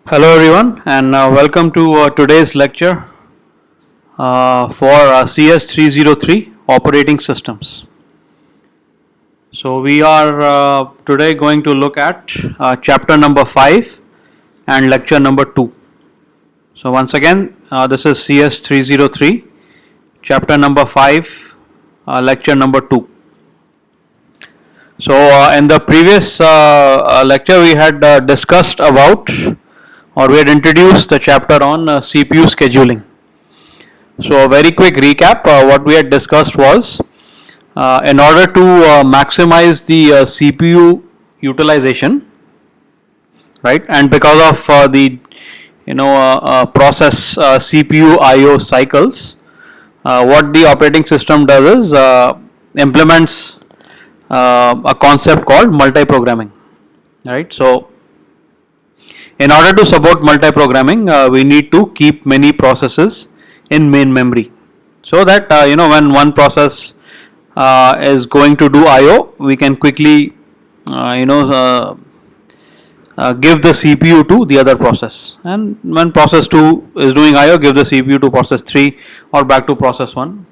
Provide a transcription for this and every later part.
Hello everyone and welcome to today's lecture for CS303 operating systems. So we are today going to look at chapter number 5 and lecture number 2. So once again this is CS303 chapter number 5 lecture number 2. So in the previous lecture we had discussed about or we had introduced the chapter on CPU scheduling. So a very quick recap, what we had discussed was in order to maximize the CPU utilization, right, and because of the process CPU IO cycles, what the operating system does is implements a concept called multi-programming, right. So in order to support multi-programming, we need to keep many processes in main memory, so that when one process is going to do I/O, we can quickly give the CPU to the other process, and when process 2 is doing I/O, give the CPU to process 3 or back to process 1,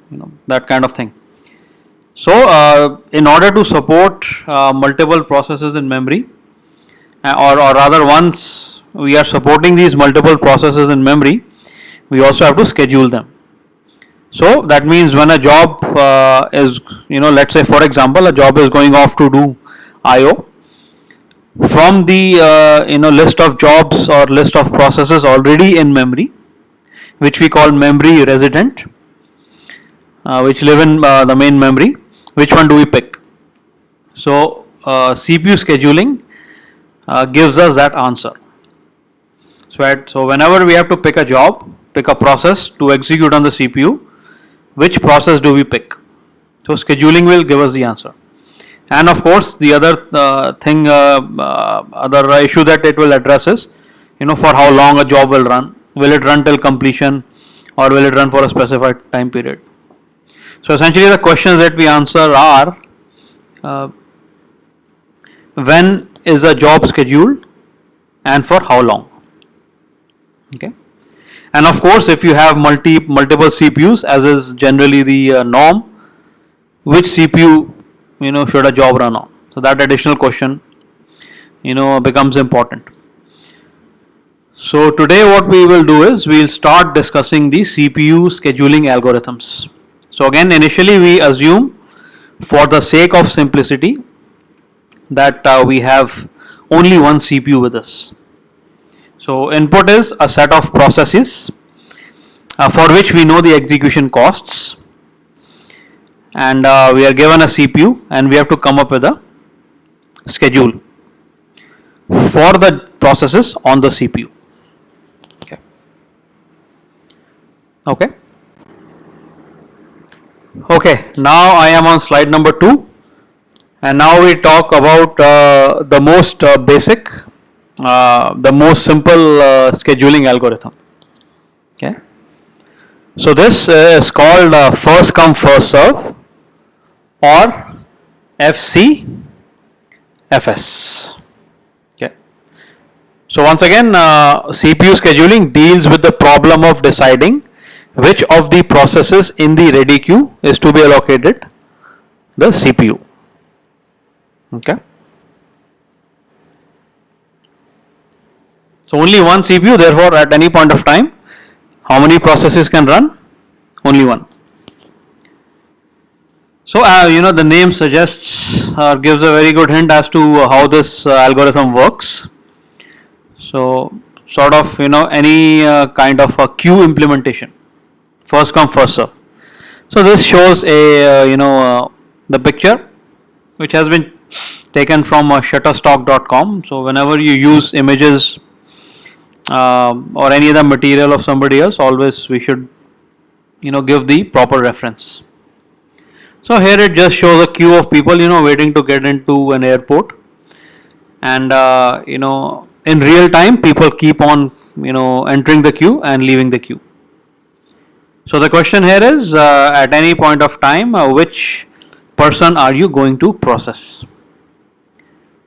that kind of thing. So in order to support multiple processes in memory, or rather once we are supporting these multiple processes in memory, we also have to schedule them. So that means when a job is, let's say for example, a job is going off to do I/O, from the list of jobs or list of processes already in memory, which we call memory resident, which live in the main memory, which one do we pick? So CPU scheduling gives us that answer. So whenever we have to pick a job, pick a process to execute on the CPU, which process do we pick? So scheduling will give us the answer. And of course the other other issue that it will address is, for how long a job will run. Will it run till completion or will it run for a specified time period? So essentially the questions that we answer are, when is a job scheduled and for how long? Okay, and of course if you have multiple CPUs, as is generally the norm, which CPU should a job run on? So that additional question becomes important. So today what we will do is we'll start discussing the CPU scheduling algorithms. So again, initially we assume, for the sake of simplicity, that we have only one CPU with us. So input is a set of processes for which we know the execution costs, and we are given a CPU and we have to come up with a schedule for the processes on the CPU. Okay, now I am on slide number 2, and now we talk about the most basic, the most simple scheduling algorithm. Okay, so this is called first come first serve, or FCFS. Okay, so once again, CPU scheduling deals with the problem of deciding which of the processes in the ready queue is to be allocated the CPU. Okay, so only one CPU, therefore at any point of time, how many processes can run? Only one. So the name suggests or gives a very good hint as to how this algorithm works. So sort of any kind of a queue implementation, first come first serve. So this shows a the picture which has been taken from shutterstock.com. So whenever you use images or any other material of somebody else, always we should give the proper reference. So here it just shows a queue of people waiting to get into an airport, and in real time people keep on entering the queue and leaving the queue. So the question here is, at any point of time, which person are you going to process?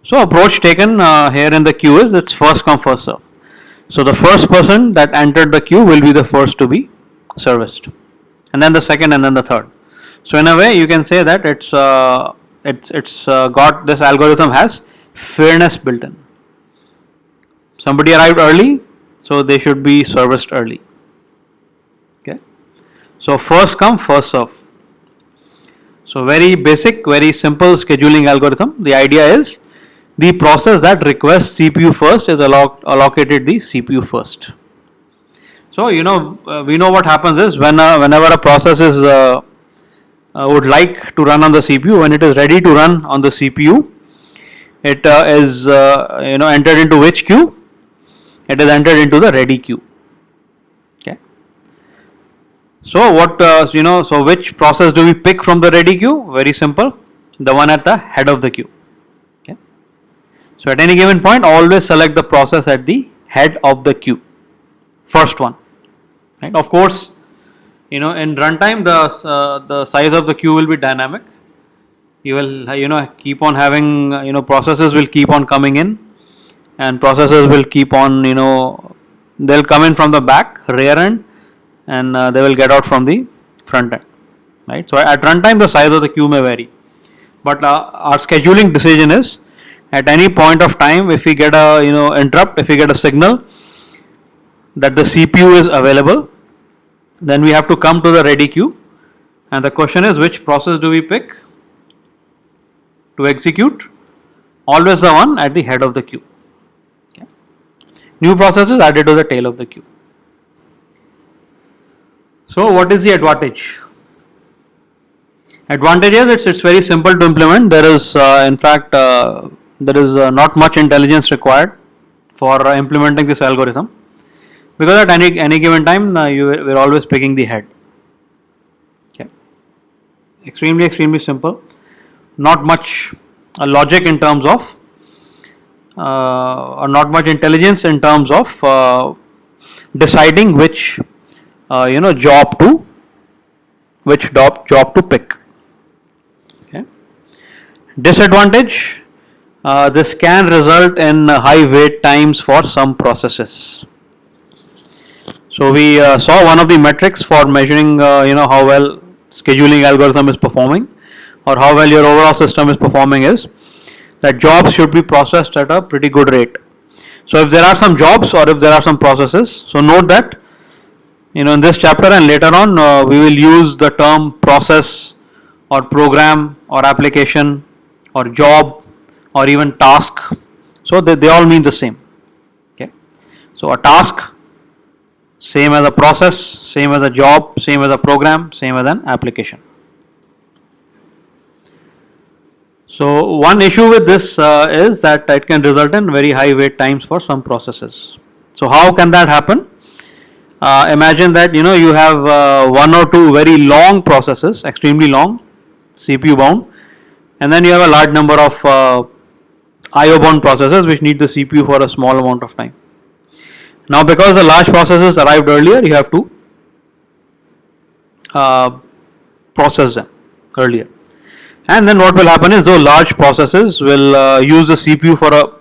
So approach taken here in the queue is it's first come first serve. So the first person that entered the queue will be the first to be serviced, and then the second, and then the third. So in a way, you can say that it's got this algorithm has fairness built in. Somebody arrived early, so they should be serviced early. Okay. So first come first serve. So very basic, very simple scheduling algorithm. The idea is the process that requests CPU first is allocated the CPU first. So we know what happens is whenever a process is would like to run on the CPU, when it is ready to run on the CPU, it is entered into which queue? It is entered into the ready queue. Okay. So what so which process do we pick from the ready queue? Very simple, the one at the head of the queue. Okay. So at any given point, always select the process at the head of the queue, first one. Right. Of course, in runtime the size of the queue will be dynamic. You will keep on having processes will keep on coming in, and processes will keep on they'll come in from the back rear end, and they will get out from the front end. Right. So at runtime the size of the queue may vary, but our scheduling decision is at any point of time, if we get a interrupt, if we get a signal that the CPU is available, then we have to come to the ready queue, and the question is which process do we pick to execute? Always the one at the head of the queue. Okay. New process is added to the tail of the queue. So what is the advantage? Advantage is it's very simple to implement. There is in fact there is not much intelligence required for implementing this algorithm, because at any given time we're always picking the head. Okay. Extremely simple. Not much logic in terms of or not much intelligence in terms of deciding which job to pick. Okay. Disadvantage, this can result in high wait times for some processes. So we saw one of the metrics for measuring how well scheduling algorithm is performing, or how well your overall system is performing, is that jobs should be processed at a pretty good rate. So if there are some jobs or if there are some processes, so note that in this chapter and later on we will use the term process or program or application or job or even task. So they all mean the same. Okay. So a task, same as a process, same as a job, same as a program, same as an application. So one issue with this is that it can result in very high wait times for some processes. So how can that happen? Imagine that you have one or two very long processes, extremely long, CPU bound, and then you have a large number of IO bound processes which need the CPU for a small amount of time. Now because the large processes arrived earlier, you have to process them earlier, and then what will happen is those large processes will use the CPU for a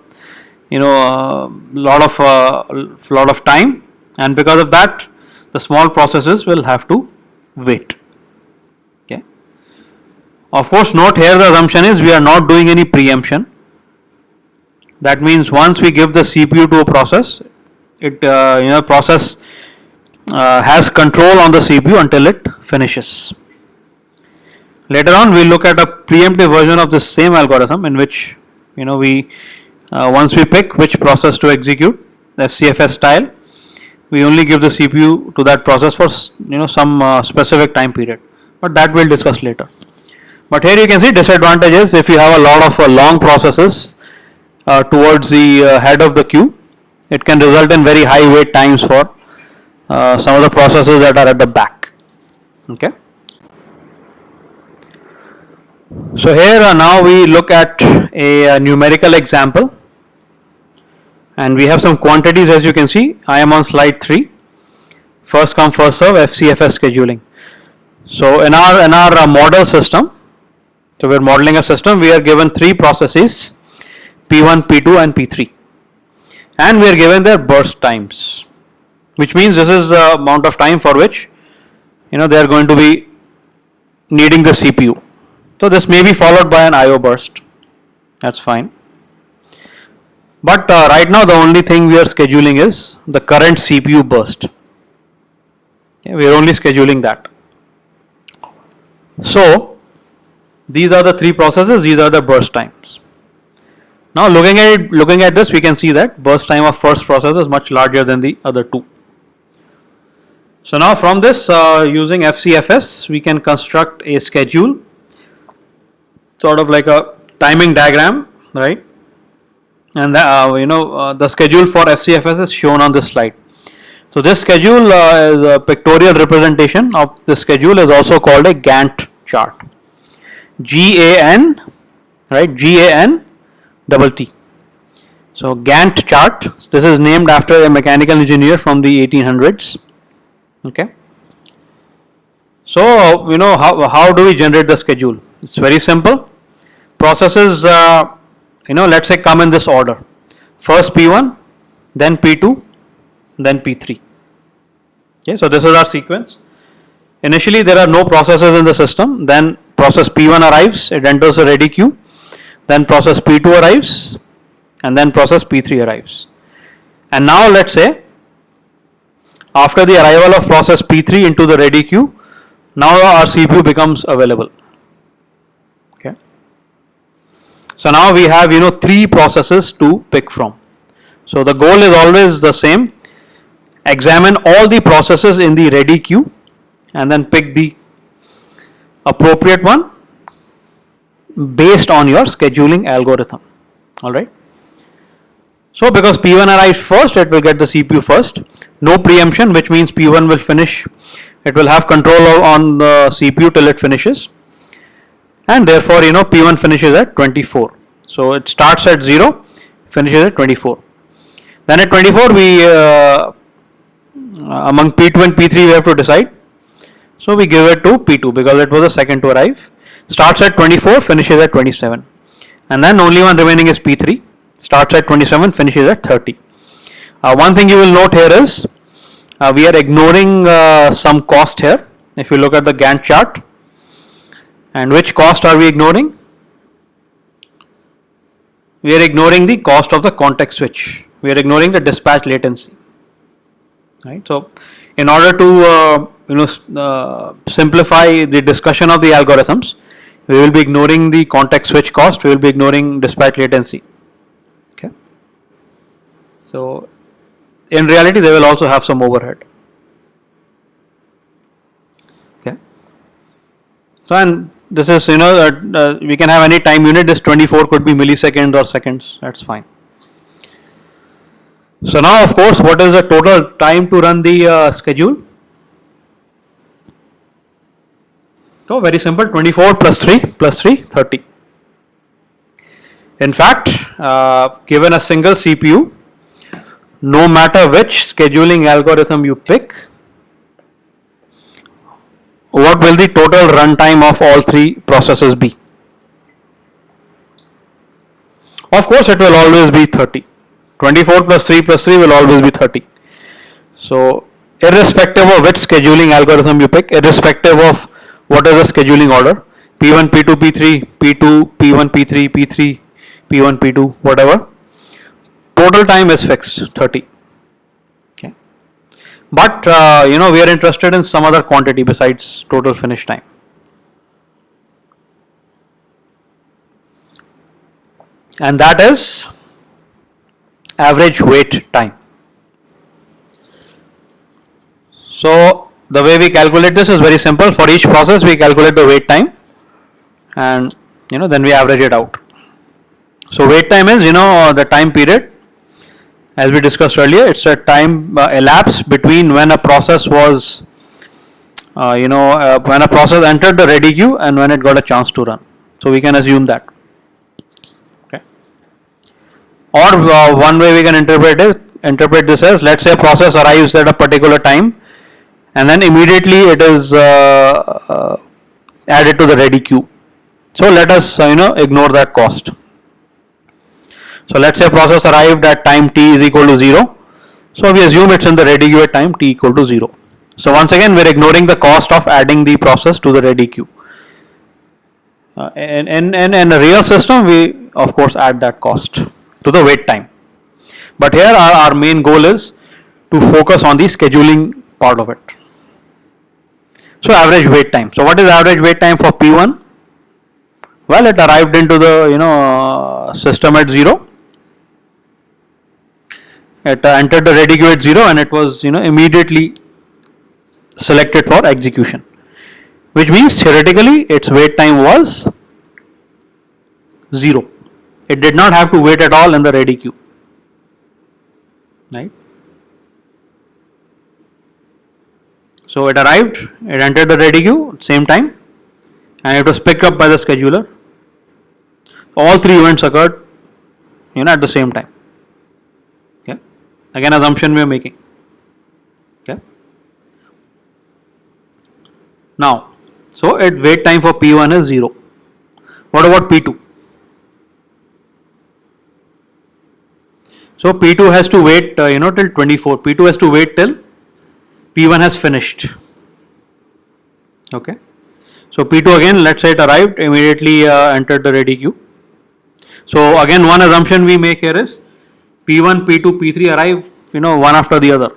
lot of time, and because of that the small processes will have to wait. Okay. Of course, note here the assumption is we are not doing any preemption. That means once we give the CPU to a process, it process has control on the CPU until it finishes. Later on we'll look at a preemptive version of the same algorithm, in which we once we pick which process to execute, FCFS style, we only give the CPU to that process for some specific time period, but that we'll discuss later. But here you can see disadvantage is if you have a lot of long processes towards the head of the queue, it can result in very high wait times for some of the processes that are at the back. Okay. So here now we look at a numerical example, and we have some quantities. As you can see, I am on slide 3. First come first serve, FCFS scheduling. So in our model system, so we are modeling a system. We are given 3 processes, P1, P2 and P3, and we are given their burst times, which means this is the amount of time for which they are going to be needing the CPU. So this may be followed by an IO burst, that's fine. But right now the only thing we are scheduling is the current CPU burst. Okay, we are only scheduling that. So these are the three processes, these are the burst times. Now looking at this, we can see that burst time of first process is much larger than the other two. So now from this, using FCFS, we can construct a schedule, sort of like a timing diagram, right? And the schedule for FCFS is shown on this slide. So this schedule is a pictorial representation of the schedule, is also called a Gantt chart. GAN, right? GAN double T. So Gantt chart. This is named after a mechanical engineer from the 1800s. Okay. So how do we generate the schedule? It's very simple. Processes let's say come in this order. First P1, then P2, then P3. Okay, so this is our sequence. Initially there are no processes in the system, then process P1 arrives, it enters the ready queue, then process P2 arrives, and then process P3 arrives. And now let's say after the arrival of process P3 into the ready queue, now our CPU becomes available. Okay. So now we have three processes to pick from. So the goal is always the same: examine all the processes in the ready queue and then pick the appropriate one based on your scheduling algorithm. Alright. So because P1 arrives first, it will get the CPU first. No preemption, which means P1 will finish. It will have control on the CPU till it finishes. And therefore, P1 finishes at 24. So it starts at 0, finishes at 24. Then at 24, we among P2 and P3 we have to decide. So we give it to P2 because it was the second to arrive. Starts at 24, finishes at 27. And then only one remaining is P3. Starts at 27, finishes at 30. One thing you will note here is we are ignoring some cost here. If you look at the Gantt chart, and which cost are we ignoring? We are ignoring the cost of the context switch. We are ignoring the dispatch latency. Right. So, in order to simplify the discussion of the algorithms, we will be ignoring the context switch cost. We will be ignoring dispatch latency. Okay. So, in reality, they will also have some overhead. Okay. So, and this is we can have any time unit. This 24 could be milliseconds or seconds. That's fine. So now, of course, what is the total time to run the schedule? So very simple: 24 plus 3 plus 3, 30. In fact, given a single CPU, no matter which scheduling algorithm you pick, what will the total runtime of all three processes be? Of course, it will always be 30. 24 plus 3 plus 3 will always be 30. So, irrespective of which scheduling algorithm you pick, irrespective of what is the scheduling order, P1, P2, P3, P2, P1, P3, P3, P1, P2, whatever, total time is fixed, 30. Okay. But, we are interested in some other quantity besides total finish time. And that is average wait time. So the way we calculate this is very simple. For each process we calculate the wait time, and then we average it out. So wait time is the time period, as we discussed earlier. It's a time elapsed between when a process was when a process entered the ready queue and when it got a chance to run. So we can assume that. Or one way we can interpret this as, let's say a process arrives at a particular time and then immediately it is added to the ready queue. So let us ignore that cost. So let's say process arrived at time t is equal to 0. So we assume it's in the ready queue at time t equal to 0. So once again we're ignoring the cost of adding the process to the ready queue. In a real system we of course add that cost to the wait time. But here our main goal is to focus on the scheduling part of it. So average wait time. So what is average wait time for P1? Well, it arrived into the system at 0. It entered the ready queue at 0 and it was immediately selected for execution, which means theoretically its wait time was 0. It did not have to wait at all in the ready queue, right? So it arrived, it entered the ready queue same time and it was picked up by the scheduler. All three events occurred at the same time. Okay, again assumption we are making. Okay, now so at wait time for P1 is 0. What about P2? So P2 has to wait till 24. P2 has to wait till P1 has finished. Okay, so P2 again, let's say it arrived, immediately entered the ready queue. So again one assumption we make here is P1, P2, P3 arrive one after the other,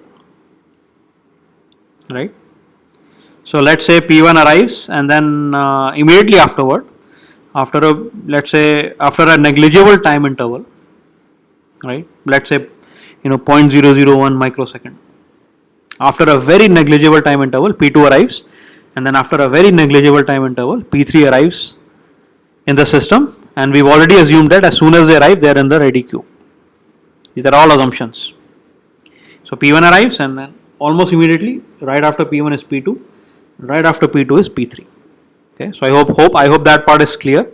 right? So let's say P1 arrives and then immediately afterward, after a negligible time interval, right? Let's say 0.001 microsecond. After a very negligible time interval, P2 arrives, and then after a very negligible time interval, P3 arrives in the system, and we've already assumed that as soon as they arrive, they are in the ready queue. These are all assumptions. So P1 arrives, and then almost immediately, right after P1 is P2, right after P2 is P3. Okay, so I hope that part is clear.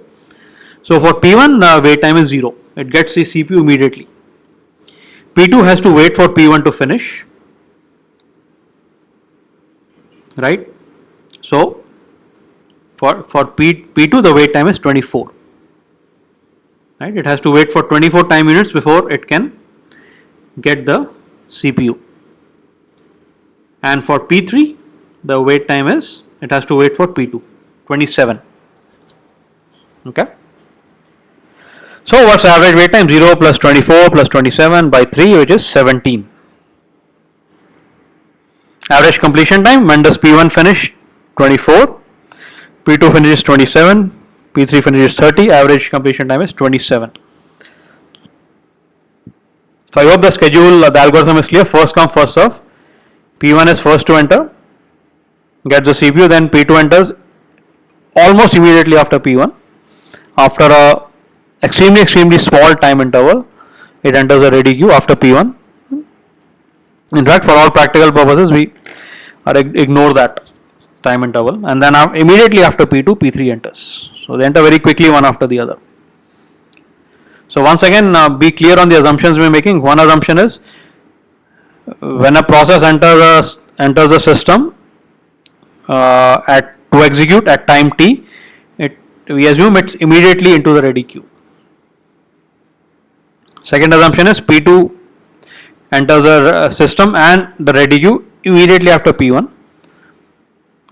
So for P1, wait time is 0. It gets the CPU immediately. P2 has to wait for P1 to finish, right? So for P2 the wait time is 24, right? It has to wait for 24 time units before it can get the CPU. And for P3 the wait time is, it has to wait for P2 27. Okay, so what's average wait time? 0 plus 24 plus 27 by 3, which is 17. Average completion time, when does P1 finish? 24, P2 finishes 27, P3 finishes 30, average completion time is 27. So I hope the schedule, the algorithm is clear. First come, first serve. P1 is first to enter, gets the CPU, then P2 enters almost immediately after P1. After a extremely small time interval, it enters a ready queue after P1. In fact, for all practical purposes, we ignore that time interval, and then immediately after P2, P3 enters. So they enter very quickly one after the other. So once again, be clear on the assumptions we are making. One assumption is when a process enters the system to execute at time t, we assume it's immediately into the ready queue. Second assumption is P2 enters the system and the ready queue immediately after P1,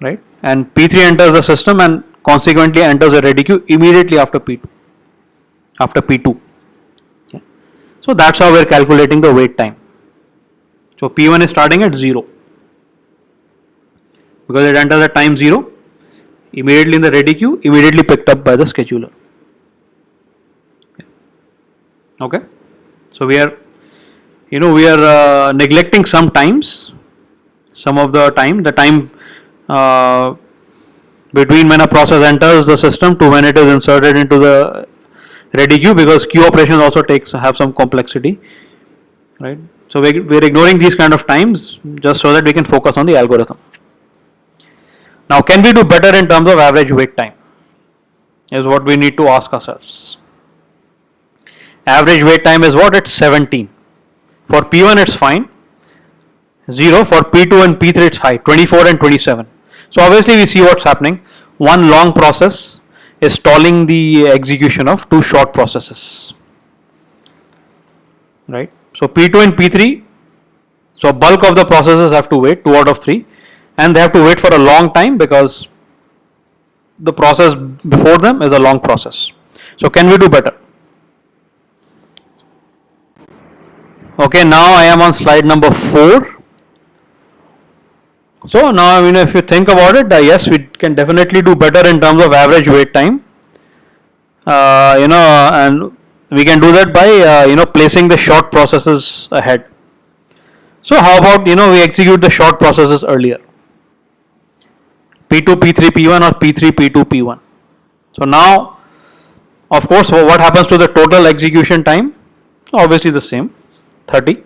right? And P3 enters the system and consequently enters the ready queue immediately after P2. Okay. So that's how we're calculating the wait time. So P1 is starting at 0 because it enters at time 0, immediately in the ready queue, immediately picked up by the scheduler. Okay. So we are neglecting some times, some of the time between when a process enters the system to when it is inserted into the ready queue, because queue operations also have some complexity, right? So we're ignoring these kind of times just so that we can focus on the algorithm. Now, can we do better in terms of average wait time? Is what we need to ask ourselves. Average wait time is what? It's 17. For P1 it's fine, 0. For P2 and P3 it's high, 24 and 27. So obviously we see what's happening. One long process is stalling the execution of two short processes. right? So P2 and P3, so bulk of the processes have to wait, 2 out of 3, and they have to wait for a long time because the process before them is a long process. So can we do better? Okay, now I am on slide number 4. So now, if you think about it, yes, we can definitely do better in terms of average wait time. And we can do that by placing the short processes ahead. So how about we execute the short processes earlier, P2 P3 P1 or P3 P2 P1. So now, of course, what happens to the total execution time? Obviously the same, 30.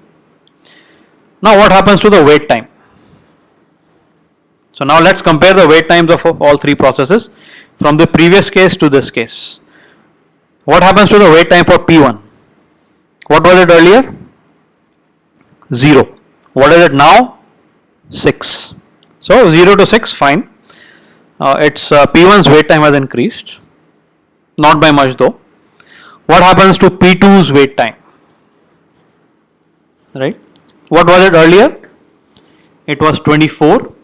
Now what happens to the wait time? So now let's compare the wait times of all 3 processes from the previous case to this case. What happens to the wait time for P1? What was it earlier? 0. What is it now? 6. So 0 to 6, fine. Its P1's wait time has increased. Not by much though. What happens to P2's wait time? Right? What was it earlier? It was 24.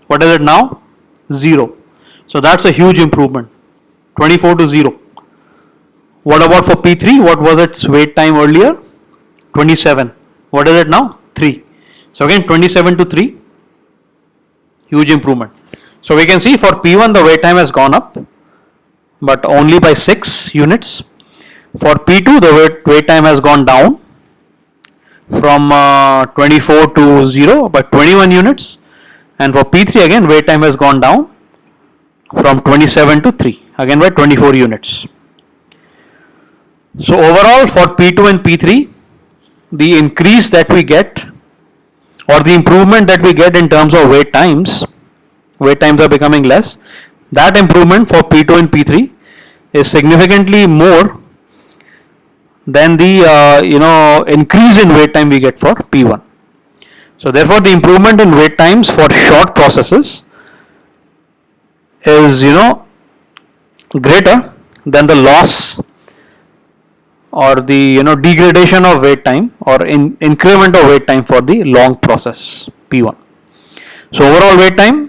What is it now? 0. So that's a huge improvement. 24 to 0. What about for P3? What was its wait time earlier? 27. What is it now? 3. So again 27 to 3. Huge improvement. So we can see for P1 the wait time has gone up, but only by 6 units. For P2 the wait time has gone down from 24 to 0 by 21 units. And for P3 again wait time has gone down from 27 to 3, again by 24 units. So overall for P2 and P3, the increase that we get or the improvement that we get in terms of wait times are becoming less. That improvement for P2 and P3 is significantly more than the increase in wait time we get for P1. So therefore the improvement in wait times for short processes is greater than the loss or the degradation of wait time or increment of wait time for the long process P1. So overall wait time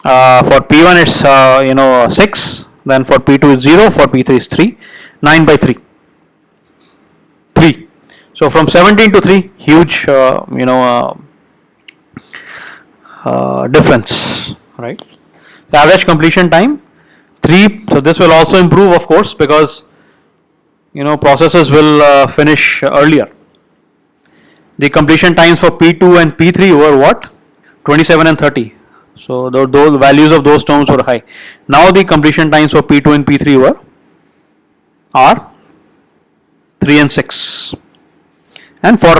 for P1 it's 6, then for P2 is 0, for P3 is 3, 9 by 3. So from 17 to 3, huge difference, right? The average completion time 3. So this will also improve, of course, because processes will finish earlier. The completion times for P2 and P3 were what? 27 and 30. So those values of those terms were high. Now the completion times for P2 and P3 are 3 and 6. And for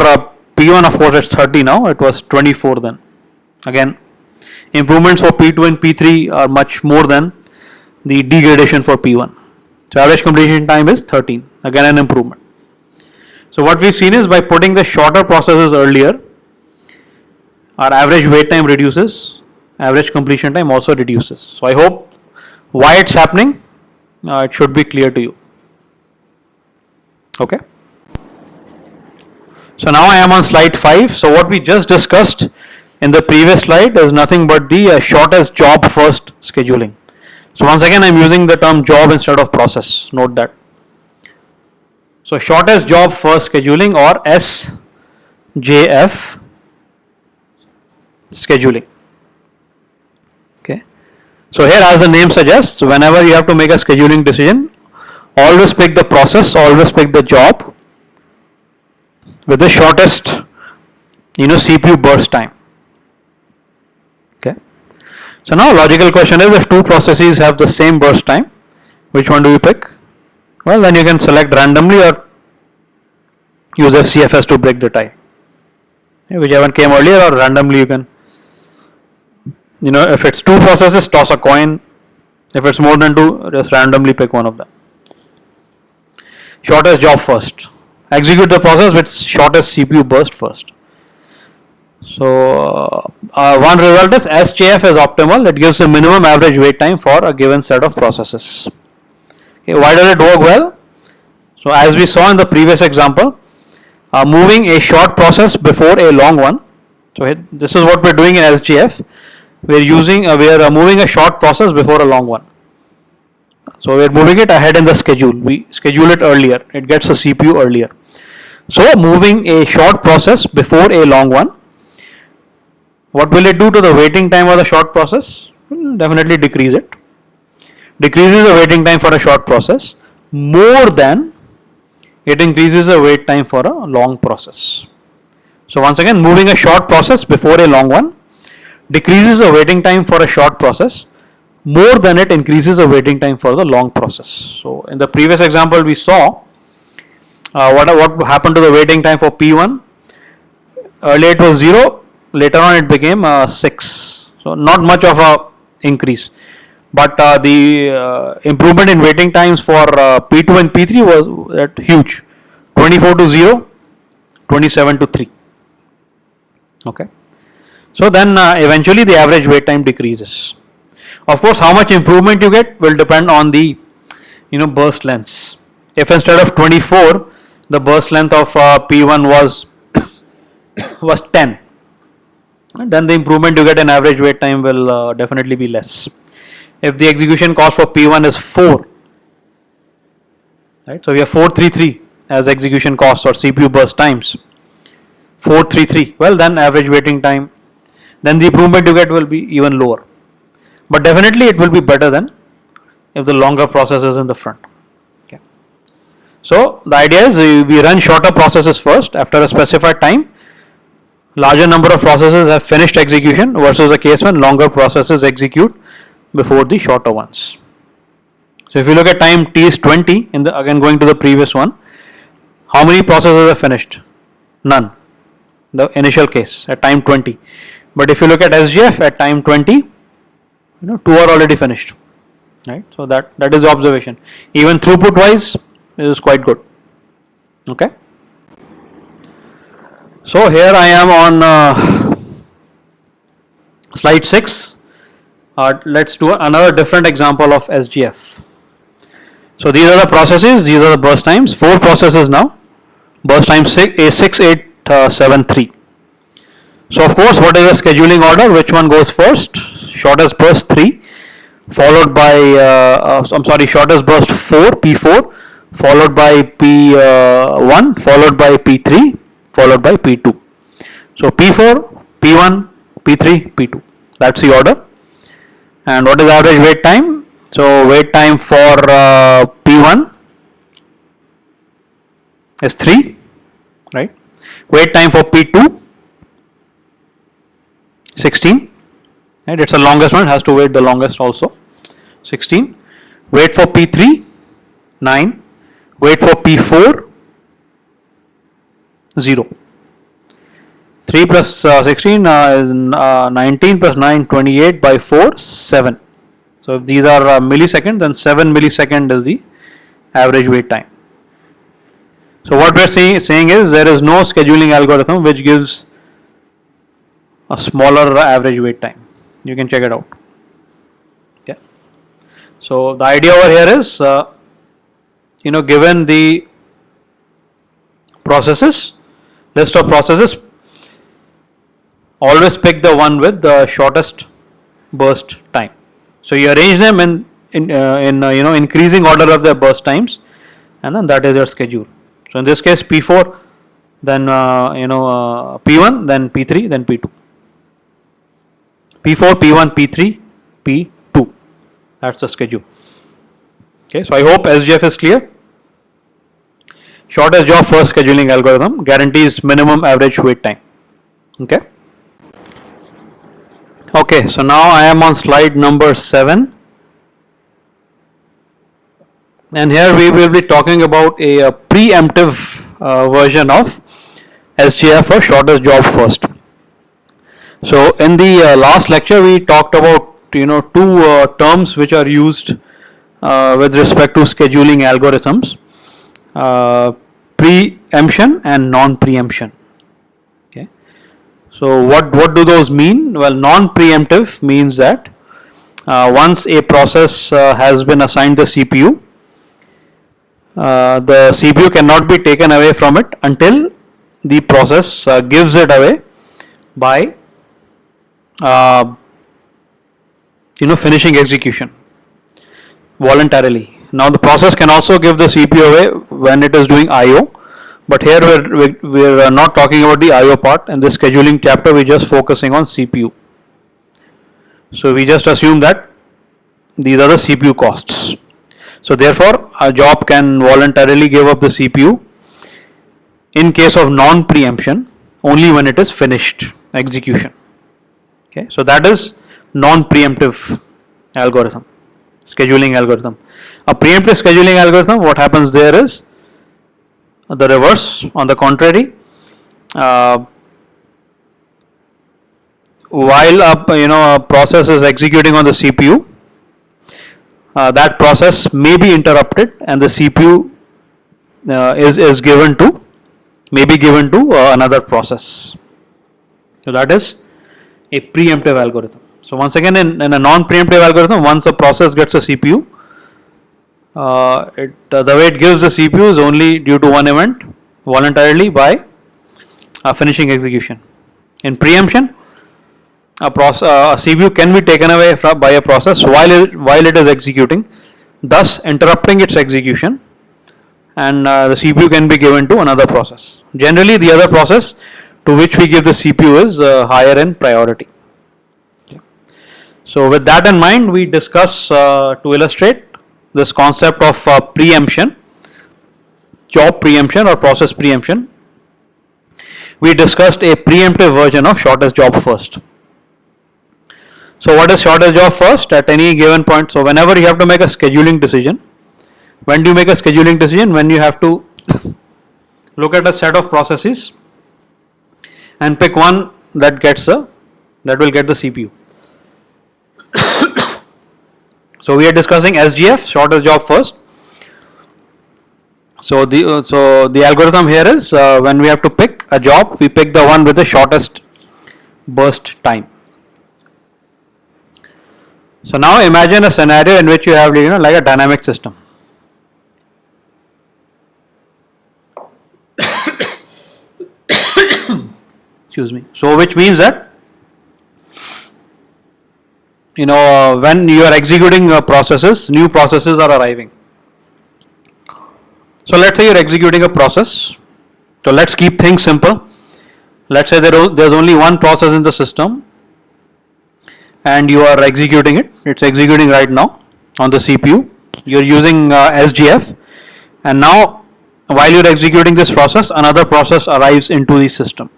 P1 of course it's 30 now, it was 24 then. Again, improvements for P2 and P3 are much more than the degradation for P1. So average completion time is 13, again an improvement. So what we've seen is by putting the shorter processes earlier, our average wait time reduces, average completion time also reduces. So I hope why it's happening, it should be clear to you. Okay. So now I am on slide 5. So what we just discussed in the previous slide is nothing but the shortest job first scheduling. So once again I am using the term job instead of process, note that. So shortest job first scheduling or SJF scheduling. Okay. So here, as the name suggests, whenever you have to make a scheduling decision, always pick the process, always pick the job with the shortest CPU burst time. Okay. So now logical question is, if two processes have the same burst time, which one do you pick? Well, then you can select randomly or use FCFS to break the tie. Whichever came earlier, or randomly you can, if it's two processes, toss a coin. If it's more than two, just randomly pick one of them. Shortest job first. Execute the process with shortest CPU burst first. So one result is SJF is optimal. It gives a minimum average wait time for a given set of processes. Okay, why does it work well? So as we saw in the previous example, moving a short process before a long one. So this is what we're doing in SGF. We're moving a short process before a long one. So we're moving it ahead in the schedule. We schedule it earlier. It gets the CPU earlier. So moving a short process before a long one. What will it do to the waiting time of the short process? Definitely decrease it. Decreases the waiting time for a short process more than it increases the wait time for a long process. So once again, moving a short process before a long one decreases the waiting time for a short process more than it increases the waiting time for the long process. So in the previous example, we saw what happened to the waiting time for P1. Earlier it was 0, later on it became 6. So not much of a increase. But the improvement in waiting times for P2 and P3 was huge. 24 to 0, 27 to 3. Okay. So then eventually the average wait time decreases. Of course, how much improvement you get will depend on the burst lengths. If instead of 24, the burst length of P1 was 10, then the improvement you get in average wait time will definitely be less. If the execution cost for P1 is 4, right? So we have 433 as execution cost or CPU burst times. 433. Well, then average waiting time, then the improvement you get will be even lower. But definitely it will be better than if the longer process is in the front. Okay. So the idea is we run shorter processes first after a specified time. Larger number of processes have finished execution versus the case when longer processes execute before the shorter ones. So if you look at time t is 20, again going to the previous one, how many processes are finished? None. The initial case at time 20. But if you look at SGF at time 20, 2 are already finished. Right? So that is the observation. Even throughput wise, it is quite good. Okay. So here I am on slide 6. Let's do another different example of SGF. So these are the processes, these are the burst times, 4 processes now, burst time 6, 8, 7, 3. So of course, what is the scheduling order? Which one goes first? Shortest burst 3, followed by, shortest burst 4, P4, followed by P1, followed by P3, followed by P2. So P4, P1, P3, P2. That's the order. And what is average wait time? So wait time for P1 is 3, right? Wait time for P2 16, right? It's the longest one, it has to wait the longest also. 16. Wait for P3 9. Wait for P4 0. 3 plus 16 is 19 plus 9, 28 by 4, 7. So if these are milliseconds, then 7 millisecond is the average wait time. So what we're saying is there is no scheduling algorithm which gives a smaller average wait time. You can check it out. Okay. So the idea over here is, given the processes, list of processes, always pick the one with the shortest burst time. So you arrange them in increasing order of their burst times, and then that is your schedule. So in this case, P4, then P1, then P3, then P2. P4, P1, P3, P2. That's the schedule. Okay, so I hope SGF is clear. Shortest job first scheduling algorithm guarantees minimum average wait time. Okay. Okay, so now I am on slide number 7, and here we will be talking about a preemptive version of SGF or shortest job first. So in the last lecture we talked about two terms which are used with respect to scheduling algorithms, preemption and non-preemption. So what do those mean? Well, non-preemptive means that once a process has been assigned the CPU, the CPU cannot be taken away from it until the process gives it away by finishing execution voluntarily. Now the process can also give the CPU away when it is doing IO, but here we're not talking about the IO part. In this scheduling chapter, we're just focusing on CPU. So we just assume that these are the CPU costs. So therefore, a job can voluntarily give up the CPU in case of non-preemption only when it is finished execution. Okay, so that is non-preemptive algorithm, scheduling algorithm. A preemptive scheduling algorithm, what happens there is the reverse. On the contrary, while a process is executing on the CPU, that process may be interrupted and the CPU is given to another process. So that is a preemptive algorithm. So once again, in a non-preemptive algorithm, once a process gets a CPU, the way it gives the CPU is only due to one event voluntarily by finishing execution. In preemption, a CPU can be taken away by a process while it is executing, thus interrupting its execution, and the CPU can be given to another process. Generally, the other process to which we give the CPU is higher in priority. Okay. So with that in mind, we discuss to illustrate this concept of preemption, job preemption or process preemption. We discussed a preemptive version of shortest job first. So what is shortest job first at any given point? So whenever you have to make a scheduling decision, when do you make a scheduling decision? When you have to look at a set of processes and pick one that will get the CPU. So we are discussing SJF, shortest job first. So the algorithm here is when we have to pick a job, we pick the one with the shortest burst time. So now imagine a scenario in which you have like a dynamic system. Excuse me. So which means that when you are executing processes, new processes are arriving. So let's say you're executing a process. So let's keep things simple. Let's say there's only one process in the system and you are executing it. It's executing right now on the CPU. You're using SJF, and now while you're executing this process, another process arrives into the system,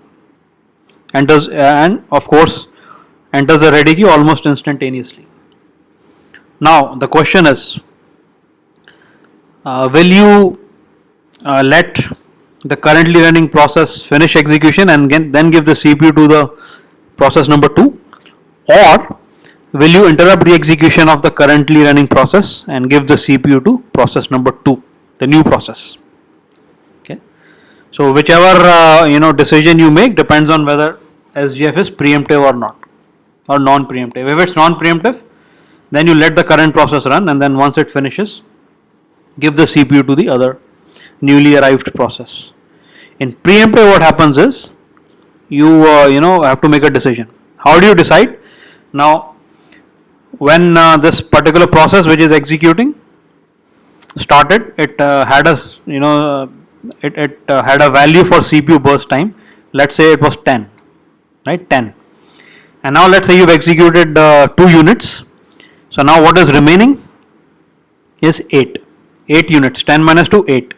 and of course enters the ready queue almost instantaneously. Now the question is, will you let the currently running process finish execution and then give the CPU to the process number 2, or will you interrupt the execution of the currently running process and give the CPU to process number 2, the new process? Okay. So whichever decision you make depends on whether SJF is preemptive or not, or non-preemptive. If it's non-preemptive, then you let the current process run, and then once it finishes, give the CPU to the other newly arrived process. In preemptive, what happens is you have to make a decision. How do you decide? Now, when this particular process which is executing started, it had a value for CPU burst time. Let's say it was 10, right? 10. And now let's say you've executed 2 units. So now what is remaining is 8 units. 10 minus 2, 8.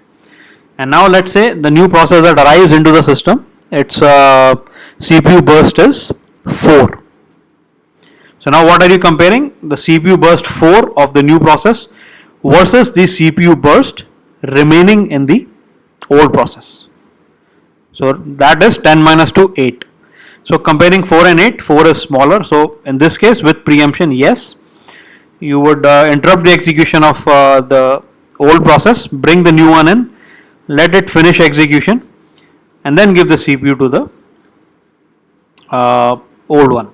And now let's say the new process that arrives into the system, its CPU burst is 4. So now what are you comparing? The CPU burst 4 of the new process versus the CPU burst remaining in the old process. So that is 10 minus 2, 8. So comparing 4 and 8, 4 is smaller. So in this case, with preemption, yes, you would interrupt the execution of the old process, bring the new one in, let it finish execution, and then give the CPU to the old one.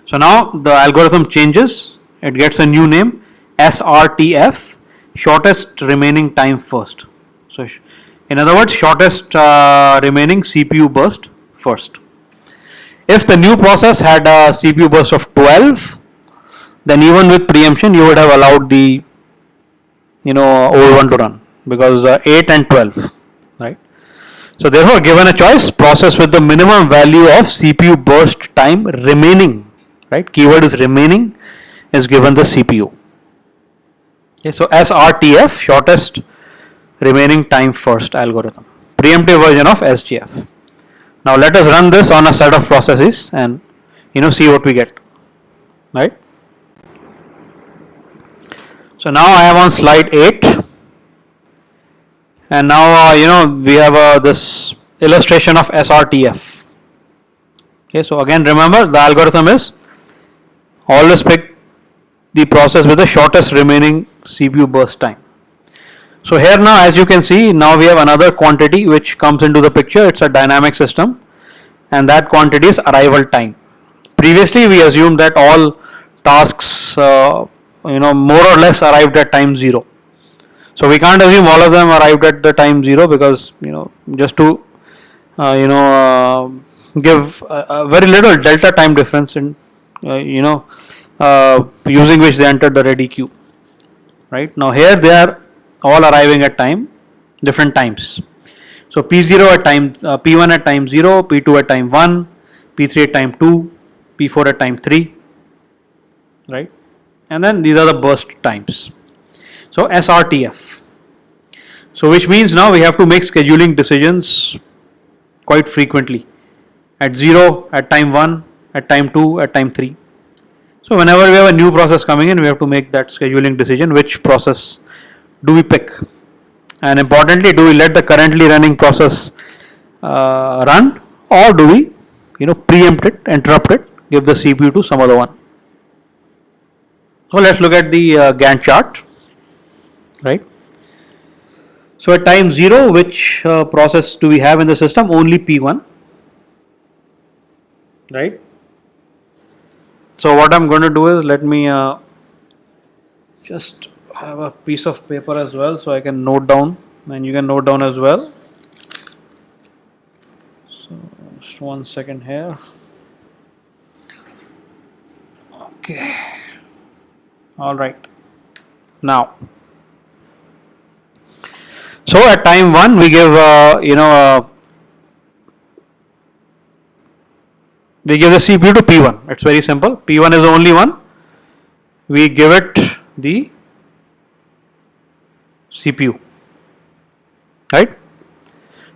So now the algorithm changes, it gets a new name, SRTF, shortest remaining time first. So in other words, shortest remaining CPU burst first. If the new process had a CPU burst of 12, then even with preemption you would have allowed the old one to run, because 8 and 12, right? So therefore, given a choice, process with the minimum value of CPU burst time remaining, right? Keyword is remaining, is given the CPU. Okay, so SRTF, shortest remaining time first algorithm, preemptive version of SGF. Now let us run this on a set of processes and see what we get, right? So now I am on slide 8, and now we have this illustration of SRTF. Okay, so again remember, the algorithm is always pick the process with the shortest remaining CPU burst time. So here now, as you can see, now we have another quantity which comes into the picture. It's a dynamic system, and that quantity is arrival time. Previously we assumed that all tasks more or less arrived at time 0. So we can't assume all of them arrived at the time 0, because just to give a very little delta time difference in using which they entered the ready queue. Right now here they are all arriving at different times. So P0 at time P1 at time 0, P2 at time 1, P3 at time 2, P4 at time 3, right? And then these are the burst times. So SRTF. So which means now we have to make scheduling decisions quite frequently, at 0, at time 1, at time 2, at time 3. So whenever we have a new process coming in, we have to make that scheduling decision, which process do we pick, and importantly, do we let the currently running process run, or do we preempt it, interrupt it, give the CPU to some other one. So let's look at the Gantt chart, right? So at time 0, which process do we have in the system? Only P1, right? So what I'm going to do is, let me just have a piece of paper as well, so I can note down, and you can note down as well. So just 1 second here. Okay. All right. Now, so at time 1 we give we give the CPU to P1. It's very simple. P1 is the only one. We give it the CPU, right?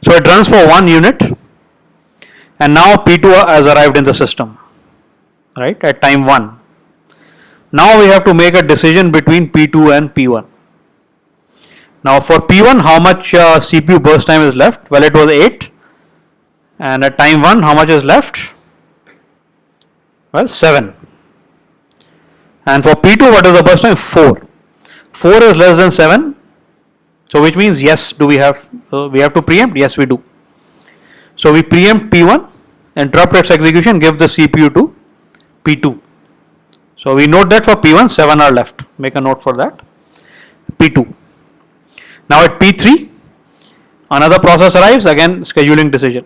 So it runs for 1 unit, and now P2 has arrived in the system, right, at time 1. Now we have to make a decision between P2 and P1. Now for P1, how much CPU burst time is left? Well, it was 8, and at time 1, how much is left? Well, 7. And for P2, what is the burst time? 4. 4 is less than 7. So which means, yes, do we have to preempt? Yes, we do. So we preempt P1, interrupt its execution, give the CPU to P2. So we note that for P1, 7 are left. Make a note for that. P2. Now at P3, another process arrives, again scheduling decision.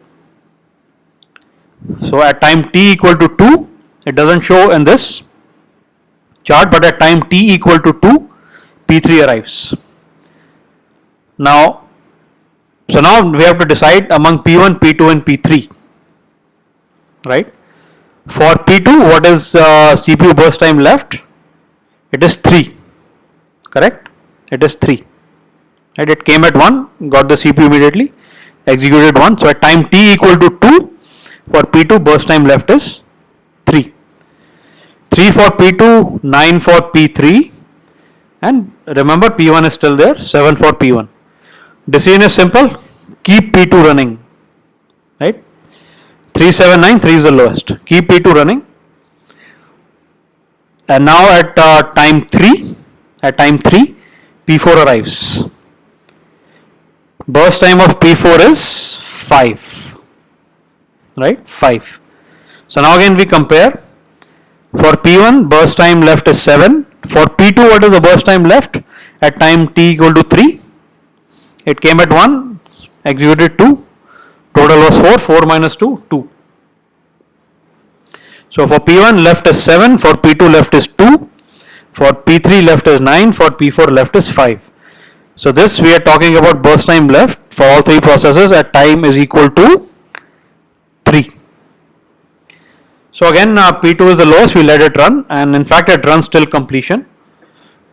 So at time t equal to 2, it doesn't show in this chart, but at time t equal to 2, P3 arrives. Now, so now we have to decide among P1, P2 and P3, right? For P2, what is CPU burst time left? It is 3, correct? It is 3, right? It came at 1, got the CPU immediately, executed 1. So at time t equal to 2, for P2 burst time left is 3. 3 for P2, 9 for P3, and remember P1 is still there, 7 for P1. Decision is simple, keep P2 running, right? 3, 7, 9, 3 is the lowest. Keep P2 running. And now at time 3, P4 arrives. Burst time of P4 is 5, right? 5. So now again we compare. For P1, burst time left is 7. For P2, what is the burst time left at time t equal to 3? It came at 1, executed 2, total was 4, 4 minus 2, 2. So for P1 left is 7, for P2 left is 2, for P3 left is 9, for P4 left is 5. So this we are talking about burst time left for all three processes at time is equal to 3. So again P2 is the lowest, we let it run, and in fact it runs till completion,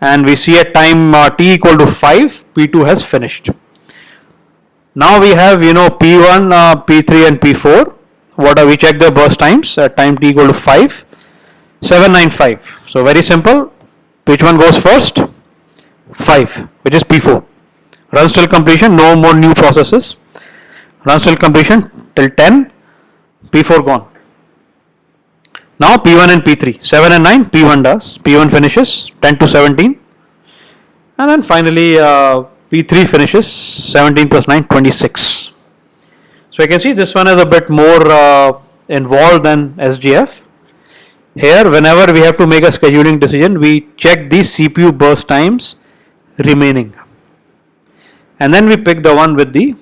and we see at time t equal to 5, P2 has finished. Now we have P1, P3 and P4. What are we? Check the burst times at time t equal to 5, 7, 9, 5. So very simple. Which one goes first? 5, which is P4. Runs till completion, no more new processes. Runs till completion till 10, P4 gone. Now P1 and P3, 7 and 9, P1 does. P1 finishes 10 to 17. And then finally P3 finishes 17 plus 9, 26. So you can see this one is a bit more involved than SGF. Here, whenever we have to make a scheduling decision, we check the CPU burst times remaining, and then we pick the one with the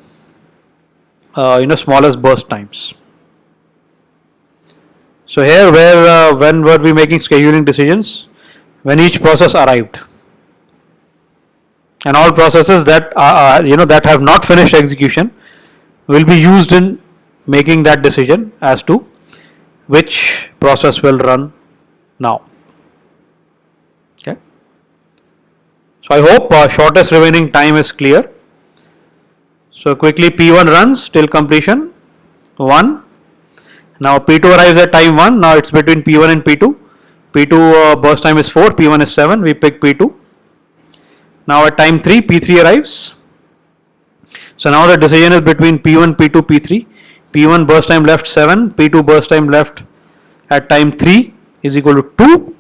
smallest burst times. So here, where when were we making scheduling decisions? When each process arrived, and all processes that that have not finished execution will be used in making that decision as to which process will run now. Okay. So I hope shortest remaining time is clear. So quickly P1 runs till completion 1. Now P2 arrives at time 1. Now it's between P1 and P2. P2 burst time is 4. P1 is 7. We pick P2. Now at time 3 P3 arrives. So now the decision is between P1, P2, P3. P1 burst time left 7, P2 burst time left at time 3 is equal to 2,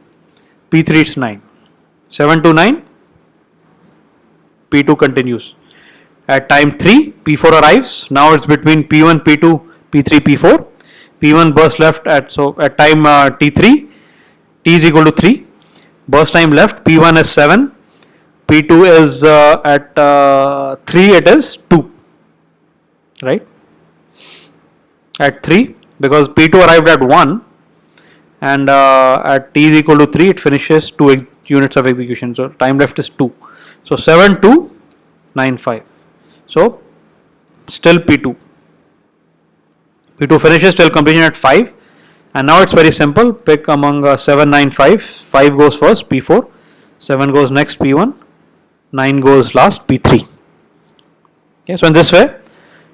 P3 it's 9. 7 to 9, P2 continues. At time 3, P4 arrives. Now it's between P1, P2, P3, P4. P1 burst left at time T3, T is equal to 3. Burst time left, P1 is 7, P2 is at 3, it is 2, right? At 3, because P2 arrived at 1, and at t is equal to 3 it finishes 2 units of execution, so time left is 2. So 7 to 9, 5. So still P2 finishes till completion at 5, and now it's very simple. Pick among 7, 9, 5. 5 goes first, P4, 7 goes next, P1, 9 goes last, P3. Okay, so in this way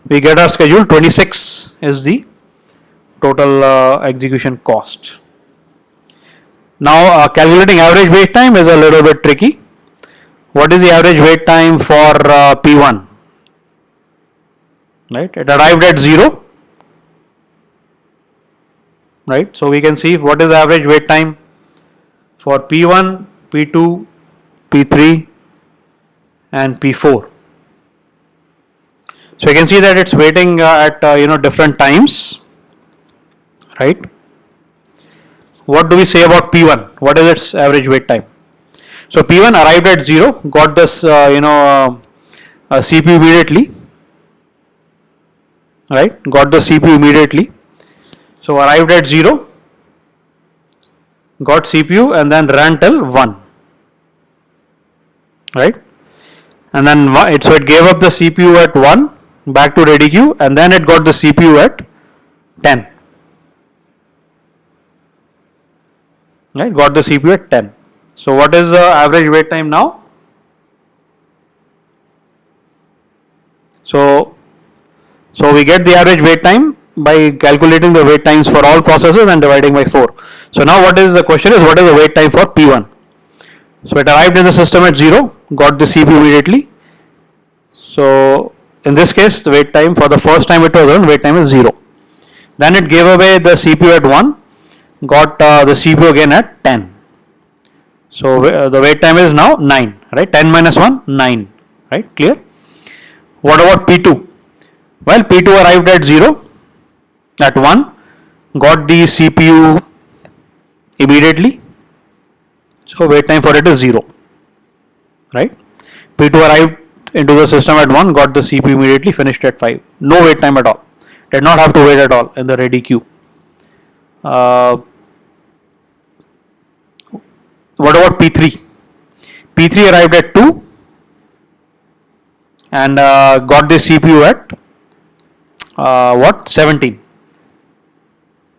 we get our schedule. 26 is the total execution cost. Now calculating average wait time is a little bit tricky. What is the average wait time for P1? Right, it arrived at 0. Right, so we can see what is the average wait time for P1, P2, P3 and P4. So you can see that it's waiting at different times, right? What do we say about P1? What is its average wait time? So P1 arrived at 0, got this CPU immediately, right? Got the CPU immediately. So arrived at 0, got CPU and then ran till 1, right? And then it gave up the CPU at 1. Back to ready queue, and then it got the CPU at 10. Right, got the CPU at 10. So what is the average wait time now? So we get the average wait time by calculating the wait times for all processes and dividing by 4. So now what is the question is, what is the wait time for P1? So it arrived in the system at 0, got the CPU immediately. So in this case, the wait time for the first time it was run, wait time is 0. Then it gave away the CPU at 1, got the CPU again at 10. So the wait time is now 9, right? 10 minus 1, 9, right? Clear? What about P2? Well, P2 arrived at 0, at 1, got the CPU immediately. So wait time for it is 0, right? P2 arrived into the system at 1, got the CPU immediately, finished at 5. No wait time at all. Did not have to wait at all in the ready queue. What about P3? P3 arrived at 2 and got the CPU at 17.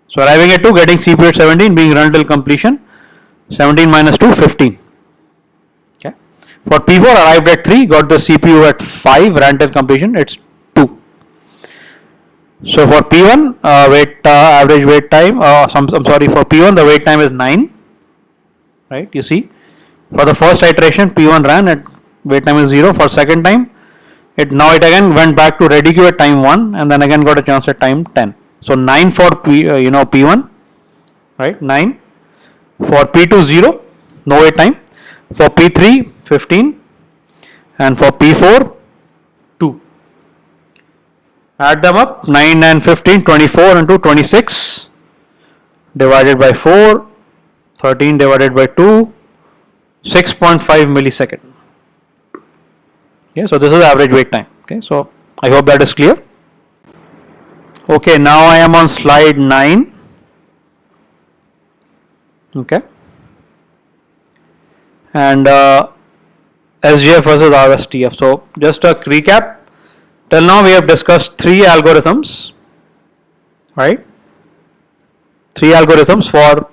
So arriving at 2, getting CPU at 17, being run till completion. 17 minus 2, 15. Okay. For P4 arrived at 3, got the CPU at 5, ran till completion, it's 2. So for P1, average wait time, for P1 the wait time is 9. Right, you see, for the first iteration P1 ran at wait time is 0. For second time, it again went back to ready queue at time 1 and then again got a chance at time 10. So 9 for P1, right, 9. For P2 0, no wait time. For P3 15 and for P4 2. Add them up, 9 and 15, 24 into 26 divided by 4, 13 divided by 2, 6.5 millisecond. Okay, so this is average wait time. Okay, so I hope that is clear. Okay, now I am on slide 9. Okay, and SGF versus RSTF. So just a recap. Till now we have discussed 3 algorithms, right? 3 algorithms for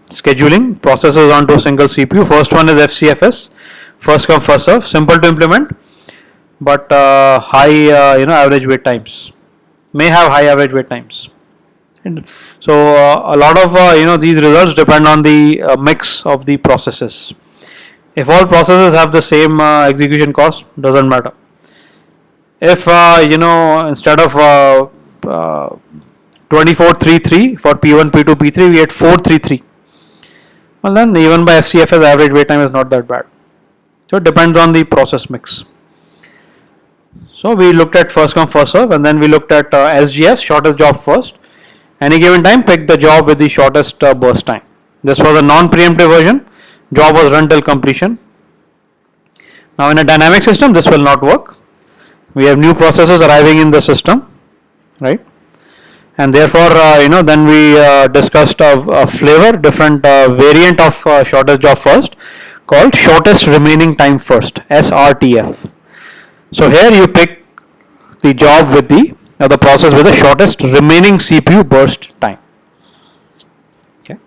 scheduling processes onto a single CPU. First one is FCFS, first come first serve, simple to implement, but high average wait times. May have high average wait times. And so a lot of these results depend on the mix of the processes. If all processes have the same execution cost, doesn't matter. If instead of 2433 for P1, P2, P3, we had 433. Well, then even by FCFS, average wait time is not that bad. So it depends on the process mix. So we looked at first come first serve, and then we looked at SGS, shortest job first. Any given time, pick the job with the shortest burst time. This was a non-preemptive version. Job was run till completion. Now in a dynamic system, this will not work. We have new processes arriving in the system, right? And therefore, then we discussed a flavor, different variant of shortest job first, called shortest remaining time first, SRTF. So here you pick the job with the process with the shortest remaining CPU burst time. Okay.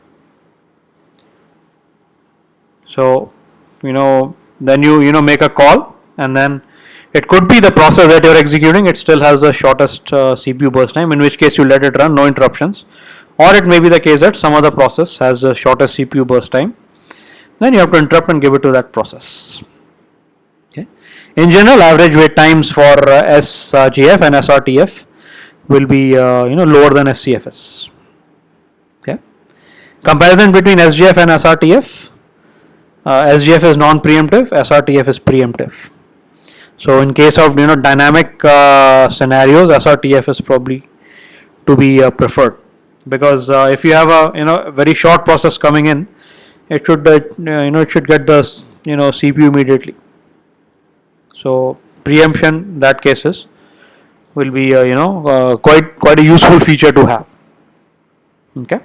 So then you make a call, and then it could be the process that you're executing, it still has the shortest CPU burst time, in which case you let it run, no interruptions. Or it may be the case that some other process has the shortest CPU burst time. Then you have to interrupt and give it to that process. Okay. In general, average wait times for SGF and SRTF will be lower than FCFS. Okay. Comparison between SGF and SRTF. SGF is non-preemptive, SRTF is preemptive. So in case of dynamic scenarios, SRTF is probably to be preferred, because if you have a very short process coming in, it should it should get the CPU immediately. So preemption in that cases will be quite a useful feature to have. Okay.